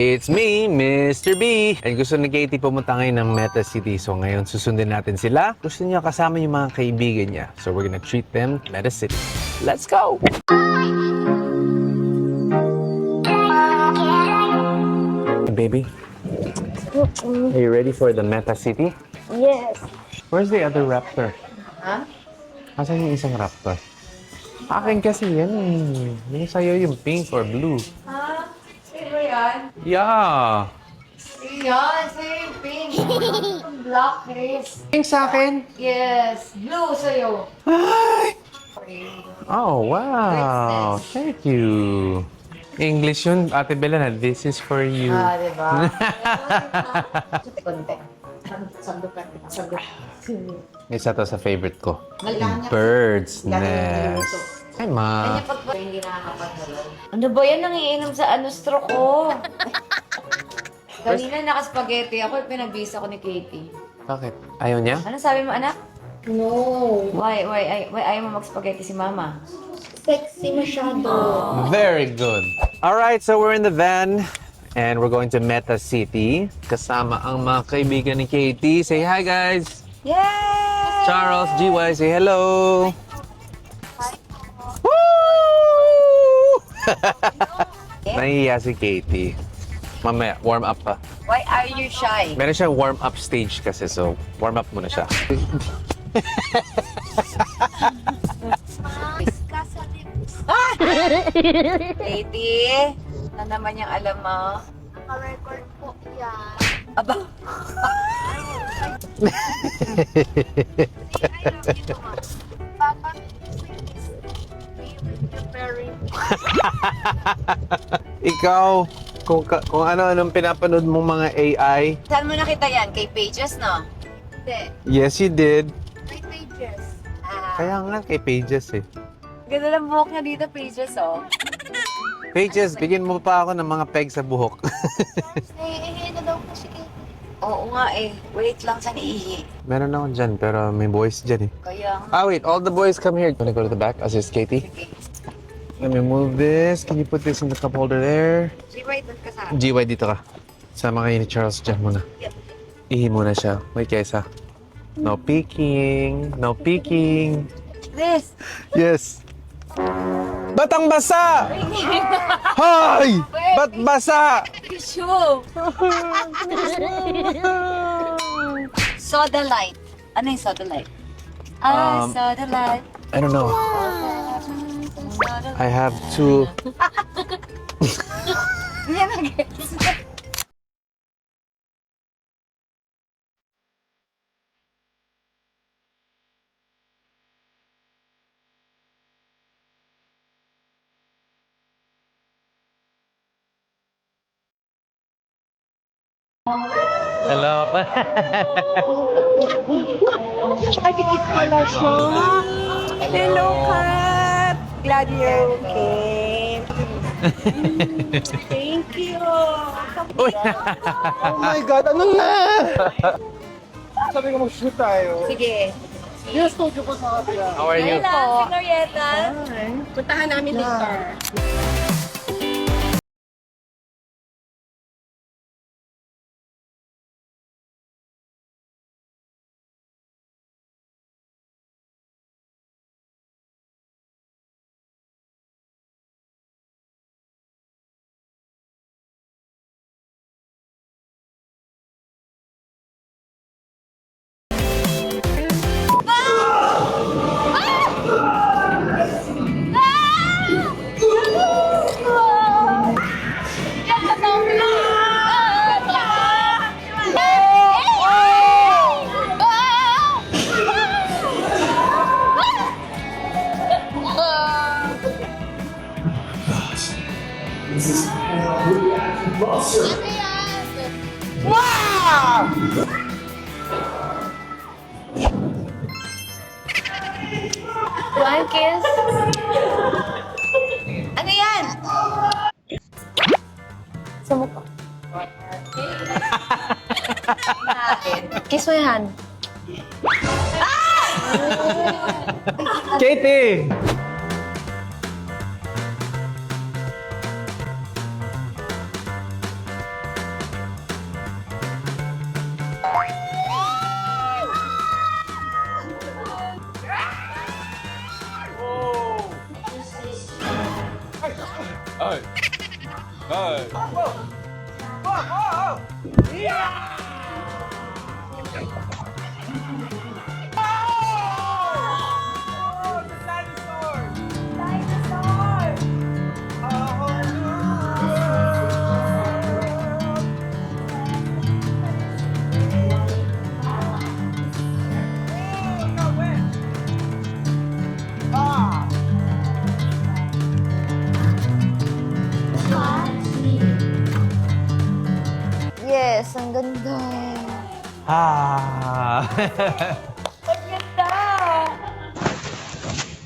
It's me, Mr. B. And gusto ni Katie pumunta ngayon ng Meta City. So ngayon susundin natin sila. Gusto niya kasama yung mga kaibigan niya. So we're gonna treat them Meta City. Let's go! Hey, baby. Are you ready for the Meta City? Yes. Where's the other raptor? Huh? Asan yung isang raptor? Akin kasi yan eh. Yung sa'yo yung pink or blue. Ha? Sa'yo ba yan? Yeah! Yan, sa'yo yung pink. Black, Chris. Pink sa akin? Yes. Blue sa'yo. Ay! Oh, wow! Thank you. English yun, Ate Bella na, this is for you. Ah, diba? Konti. Sandok. Isa to sa favorite ko. Malaki niya. Bird's Laki niya nest. niluto. Ay, ma. Kanya pag hindi nakakapagdalaw. Ano ba yan? Nangiinom sa straw ko. Kanina naka-spaghetti ako, pinabisa ko ni Katie. Bakit? Ayaw niya? Ano sabi mo, anak? No. Why ayaw mo mag-spaghetti si mama? Sexy masyado. Very good. Alright, so we're in the van. And we're going to Meta City. Kasama ang mga kaibigan ni Katie. Say hi, guys! Yay! Charles, GY, say hello! Woo! Nahihiya si Katie. Mamaya, warm up pa. Why are you shy? Meron siyang warm up stage kasi, so warm up muna siya. Katie, ano naman yung alam mo? Naka-record po yan. Aba, Papa, preparing. Ikaw, kung ano-anong pinapanood mong mga AI, saan mo nakita yan? Kay Pages, no? Hindi. yes, you did. May pages. Kaya nga kay Pages eh. Ganda lang buhok niya dito, Pages, oh. Pages, bigyan mo pa ako ng mga peg sa buhok. Naiihi na daw po si Katie. Oo nga eh. Wait lang sa iihi. Meron ako dyan, pero may boys dyan eh. Kaya nga. Ah, wait, all the boys come here. Wanna go to the back? Assist Katie. Sige. Let me move this. Can you put this in the cup holder there? Si Ray, doon ka sa GY, dito ka. Sama kayo ni Charles dyan muna. Ihi muna siya. Wait, Kesa. No peeking. No peeking. This! Yes. Batang basa! Hoy! Ba't basa? Tissue! Soda light. Ano yung soda light? Soda light. I don't know. Soda light. I have to... Yan ang gets. Hello. Hello, Kat! Glad you're okay. Thank you. Uy! Oh my God, ano na? Sabi ko mag-shoot tayo. Sige. Yes, studio ko sa kapila. How are you? Hello, Glorieta. Puntahan namin later. One kiss. Ano yan? Sa mukha. Kiss mo yan. Katie! Yes, ang ganda. Ah.